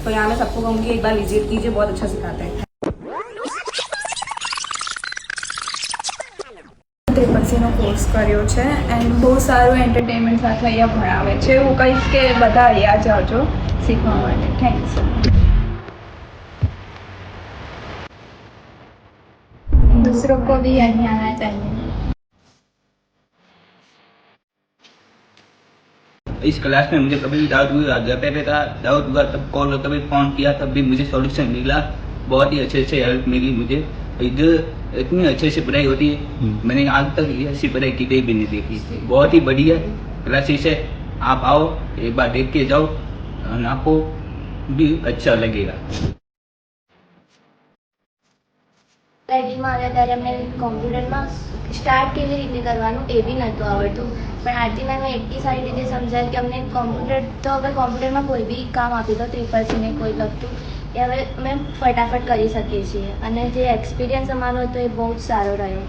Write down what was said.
तो यहाँ मैं सबको कहूँगी एक बार विजिट कीजिए, बहुत अच्छा सिखाते हैं। પછીનો કોર્સ કર્યો છે એન્ડ બહુ સારું એન્ટરટેનમેન્ટ સાથે અહીંયા ભણાવે છે. હું કહીશ કે બધા અહીંયા જ આવજો શીખવા માટે. થેન્ક્સ. दूसरों को भी यहीं आना चाहिए. इस क्लास में मुझे कभी भी डाउट हुआ, घर पे था डाउट हुआ तब कॉल कभी फ़ोन किया तब भी मुझे सॉल्यूशन मिला. बहुत ही अच्छे से हेल्प मिली मुझे. इधर इतनी अच्छे से पढ़ाई होती है, मैंने आज तक ऐसी पढ़ाई की भी नहीं देखी. बहुत ही बढ़िया क्लासेस है. आप आओ एक बार देख के जाओ और आपको भी अच्छा लगेगा. આઈટીમાં આવ્યા ત્યારે અમને કોમ્પ્યુટરમાં સ્ટાર્ટ કેવી રીતે કરવાનું એ બી નહોતું આવડતું, પણ આરતીમાં મેં એટલી સારી રીતે સમજાયું કે અમને કોમ્પ્યુટર તો હવે કોમ્પ્યુટરમાં કોઈ બી કામ આપી દો ત્રિપલ કોઈ લખતું એ હવે અમે ફટાફટ કરી શકીએ છીએ અને જે એક્સપિરિયન્સ અમારો હતો એ બહુ જ સારો રહ્યો.